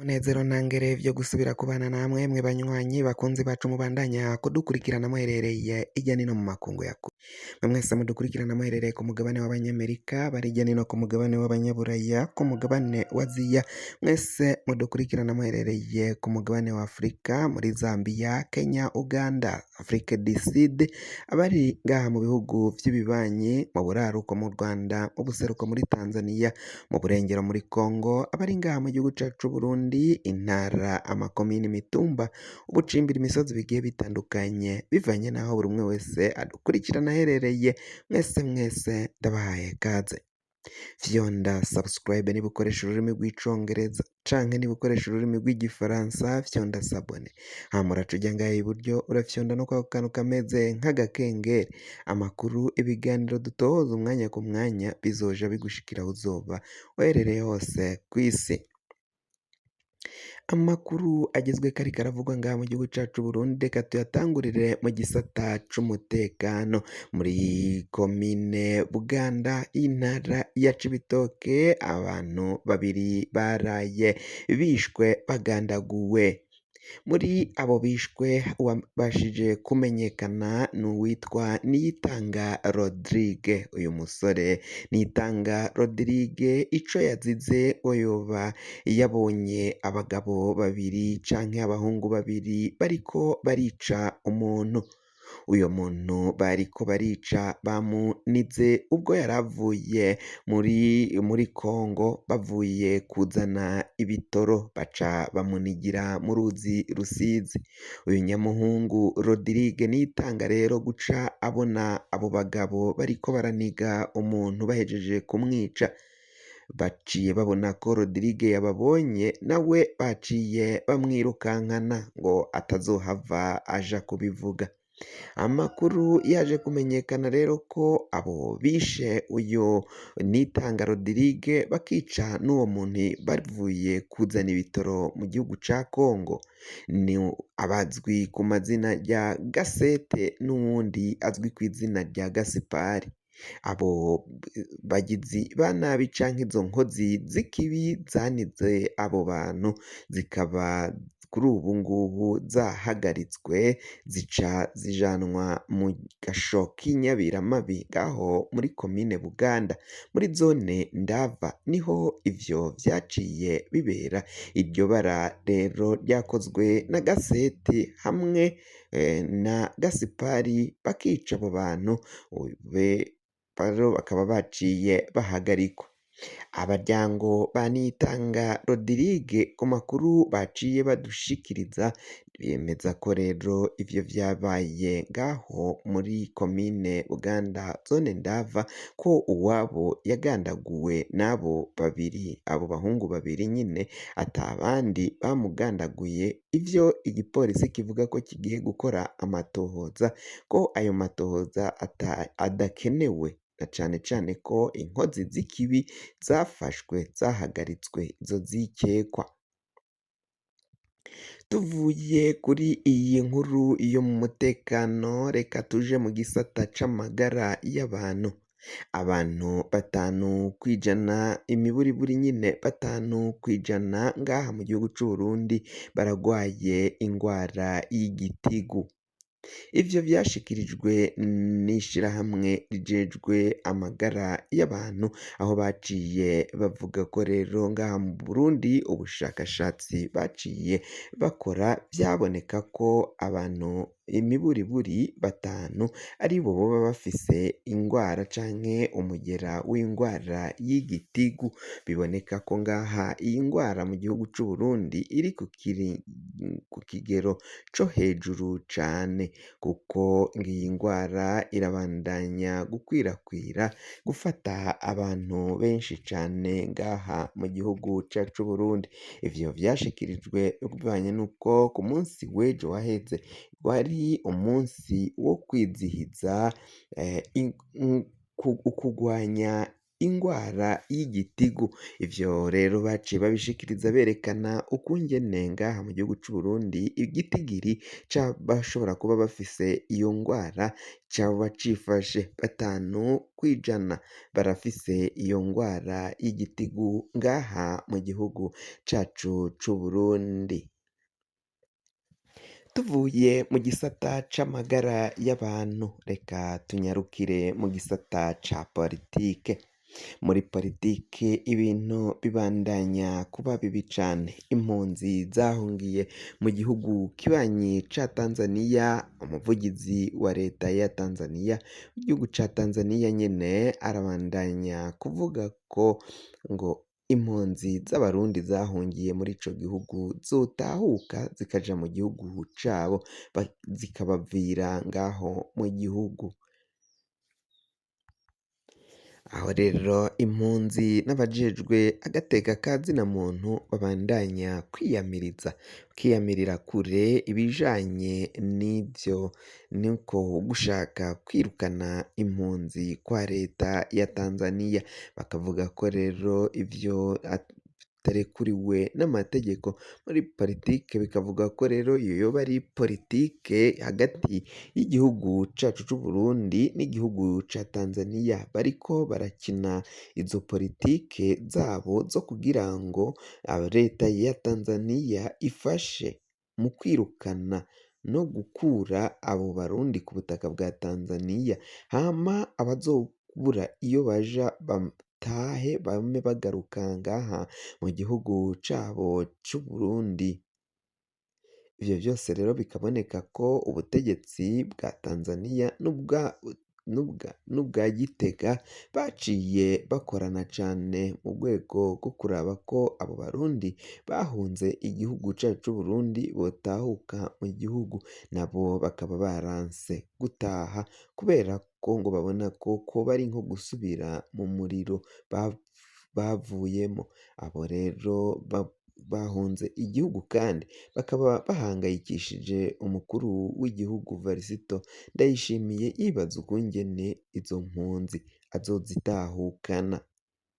Munezero ntangere vyo gusubira kubana namwe mwe banywanyi bakunzi bacu mubandanya kudukurikirana muherereye irya nino mu makungu ya kure. Mwe mwese mudukurikirana muherereye ku mugabane w'abanyamerika, bari irya nino ku mugabane w'abanyaburaya, ku mugabane wa Aziya, mwese mudukurikirana muherereye ku mugabane wa Afurika, muri Zambia, Kenya, Uganda, Afrique du Sud, abari ngaha mu bihugu vy'ibibanyi, mu buraruko mu Rwanda, mu buseruko muri Tanzania, mu burengero muri Congo, abari ngaha mu gihugu cacu c'Uburundi, intara, amakomine, imitumba, ubucimbira, imisozi bigiye bitandukanye, bivanye naho buri umwe wese adukurikirana aherereye. Mwese ndabahaye kaze. Fyonda subscribe niba ukoresha ururimi rw'icongereza canke niba ukoresha ururimi rw'igifaransa, fyonda sabone. Hama uraca uja ngaha iburyo urafyonda no kwako kantu kameze nk'agakengeri. Amakuru, ibiganiro dutohoza umwanya ku mwanya bizoja bigushikira aho uzoba uherereye hose kw'isi. Amakuru agezweko ariko aravugwa ngaha mu gihugu cacu c'Uburundi, reka tuyatangurire mu gisata c'umutekano muri komine Buganda y'intara ya Cibitoke. Abantu babiri baraye bishwe bagandaguwe. Muri abo bishwe uwabashije kumenyekana ni uwitwa Niyitanga Rodrigue. Uyu musore Niyitanga Rodrigue ico yazize ngo yoba yabonye abagabo babiri canke abahungu babiri bariko barica umuntu. Uyo muntu bariko barica bamunize ubwo yaravuye muri Kongo, bavuye kuzana ibitoro, baca bamunigira mu ruzi Rusizi. Uyu nyamuhungu Rodrigue Niyitanga rero guca abona abo bagabo bariko baraniga umuntu bahejeje kumwica, baciye babona ko Rodrigue yababonye, nawe baciye bamwirukankana ngo atazohava aja kubivuga. Amakuru yaje kumenyekana rero ko abo bishe uyu Niyitanga Rodrigue bakica n'uwo muntu bavuye kuzana ibitoro mu gihugu ca Kongo ni abazwi ku mazina rya Gasete n'uwundi azwi ku izina rya Gasipari. Abo bagizi ba nabi canke izo nkozi z'ikibi zanize abo bantu zikaba kuri ubu ngubu zahagaritswe, zica zijanwa mu gasho k'inyabiramabi ngaho muri komine Buganda, muri zone Ndava niho ivyo vyaciye bibera. Iryo bara rero ryakozwe na Gaseti hamwe na Gasipari bakica abo bantu bakaba baciye bahagarikwa. Abaryango ba Niyitanga Rodrigue ku makuru baciye badushikiriza bemeza ko rero ivyo vyabaye ngaho muri komine Buganda zone Ndava, ko uwabo yagandaguwe n'abo babiri, abo bahungu babiri nyine, atabandi bamugandaguye. Ivyo igipolisi kivuga ko kigiye gukora amatohoza, ko ayo matohoza adakenewe, na cane cane ko inkozi z'ikibi zafashwe, zahagaritswe, izo zikekwa. Tuvuye kuri iyi nkuru yo mu mutekano, reka tuje mu gisata c'amagara y'abantu. Abantu 5% imiburiburi nyine 5% ngaha mu gihugu c'Uburundi baragwaye ingwara y'igitigu. Ivyo vyashikirijwe n'ishirahamwe rijejwe amagara y'abantu, aho baciye bavuga ko rero ngaha mu Burundi ubushakashatsi baciye bakora vyaboneka ko abantu imiburiburi 5 aribo boba bafise ingwara canke umugera w'ingwara y'igitigu. Biboneka ko ngaha iyi ngwara mu gihugu c'Uburundi iri ku kigero co hejuru cane, kuko ngiyi ngwara irabandanya gukwirakwira, gufata abantu benshi cane ngaha mu gihugu cacu c'Uburundi. Ivyo vyashikirijwe bivanye n'uko ku munsi w'ejo waheze wari umunsi wo kwizihiza ukugwanya ingwara y'igitigu. Ivyo rero baciye babishikiriza berekana ukungene ngaha mu gihugu c'Uburundi igitigiri c'abashobora kuba bafise iyo ngwara coba cifashe. 5% barafise iyo ngwara y'igitigu ngaha mu gihugu cacu c'Uburundi. Tuvuye mu gisata c'amagara y'abantu, reka tunyarukire mu gisata ca politike. Muri politike ibintu bibandanya kuba bibi cane. Impunzi zahungiye mu gihugu kibanyi ca Tanzania, umuvugizi wa leta ya Tanzania, igihugu ca Tanzania nyene arabandanya kuvuga ko ngo impunzi z'abarundi zahungiye muri ico gihugu zotahuka zikaja mu gihugu cabo zikabavira ngaho mu gihugu. Aho rero impunzi n'abajejwe agateka ka zina muntu babandanya kwiyamirira kure ibijanye n'ivyo, nuko gushaka kwirukana impunzi kwa leta ya Tanzania. Bakavuga ko rero ivyo atarekuriwe n'amategeko. Muri politike bikavuga ko rero iyo yoba ari politike hagati y'igihugu cacu c'Uburundi n'igihugu ca Tanzania, bariko barakina izo politike zabo zo kugira ngo leta ya Tanzania ifashe mu kwirukana no gukura abo barundi ku butaka bwa Tanzania, hama abazobura iyo baja batahe bame bagaruka ngaha mu gihugu cabo c'Uburundi. Ivyo vyose rero bikaboneka ko ubutegetsi bwa Tanzania n'ubwa Gitega baciye bakorana cane mu rwego rwo kuraba ko abo barundi bahunze igihugu cacu c'Uburundi botahuka mu gihugu. Nabo bakaba baranse gutaha kubera ko ngo babona ko koba ari nko gusubira mu muriro bavuyemo. Abo rero bahunze igihugu kandi bakaba bahangayikishije umukuru w'igihugu Varisito Ndayishimiye, yibaza ukungene izo mpunzi azozitahukana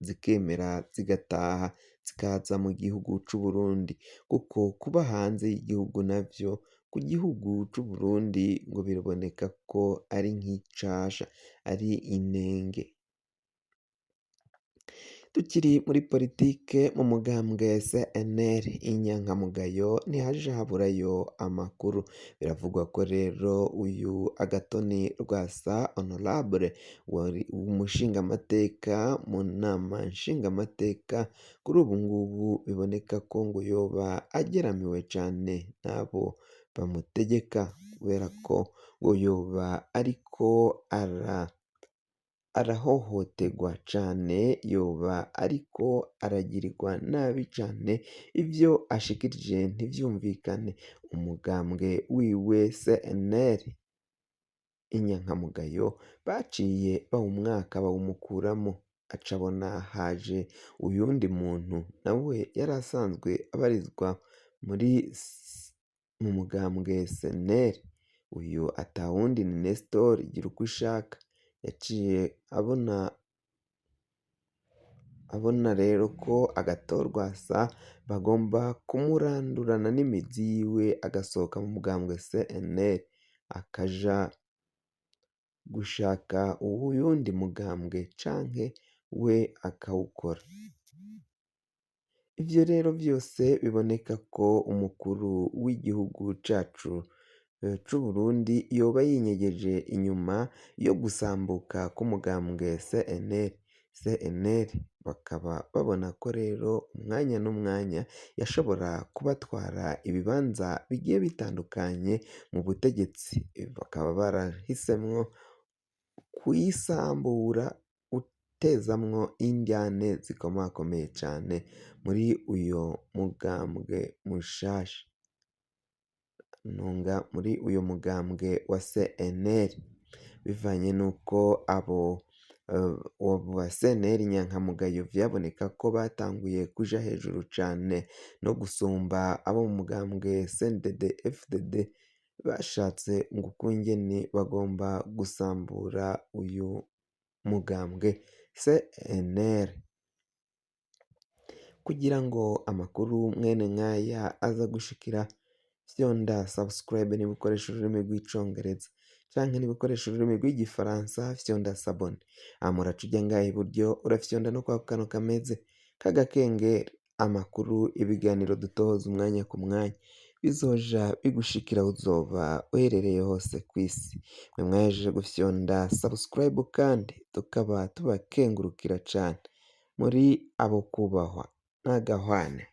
zikemera zigataha zikaza mu gihugu c'Uburundi, kuko kuba hanze y'igihugu navyo ku gihugu c'Uburundi ngo biraboneka ko ari nk'icasha, ari inenge. Tukiri muri politike mu mugambwe CNL inyankamugayo ntihaja haburayo amakuru. Biravugwa ko rero uyu Agathon Rwasa Honorable wari umushingamateka mu nama nshingamateka, kuri ubu ngubu biboneka ko ngo yoba ageramiwe cane n'abo bamutegeka, kubera ko ngo yoba ariko arahohoterwa cane, yoba ariko aragirirwa nabi cane, ivyo ashikirije ntivyumvikane. Umugambwe wiwe CNL inyankamugayo baciye bawumwaka bawumukuramo, aca abona haje uyundi muntu nawe yari asanzwe abarizwa mu mugambwe CNL. Uyu atawundi ni Nestor Girukishaka. Yaciye abona rero ko Agathon Rwasa bagomba kumurandurana n'imizi yiwe, agasohoka mu mugambwe CNL akaja gushaka uwundi mugambwe canke we akawukora. Ivyo rero vyose biboneka ko umukuru w'igihugu cacu c'Uburundi yoba yinyegeje inyuma yo gusambuka k'umugambwe CNL. Bakaba babona ko rero umwanya n'umwanya yashobora kubatwara ibibanza bigiye bitandukanye mu butegetsi. Bakaba barahisemwo kuyisambura, utezamwo indyane zikomakomeye cane muri uyo mugambwe mushasha, muri uyo mugambwe wa CNL, bivanye n'uko abo ba CNL inyankamugayo vyaboneka ko batanguye kuja hejuru cane no gusumba abo mu mugambwe CNDD FDD. Bashatse ngo ukungene bagomba gusambura uyu mugambwe CNL. Kugira ngo amakuru mwene nk'aya aza gushikira, fyonda subscribe niba ukoresha ururimi rw'icongereza, canke niba ukoresha ururimi rw'igifaransa fyonda sabone. Hama uraca uja ngaha iburyo urafyonda no kwako kantu kameze k'agakengeri, amakuru, ibiganiro dutoza umwanya ku mwanya bizoja bigushikira aho uzoba uherereye hose kw'isi. Mwe mwahejeje gufyonda subscribe kandi tukaba tubakengurukira cane, muri abo kubahwa n'agahwane.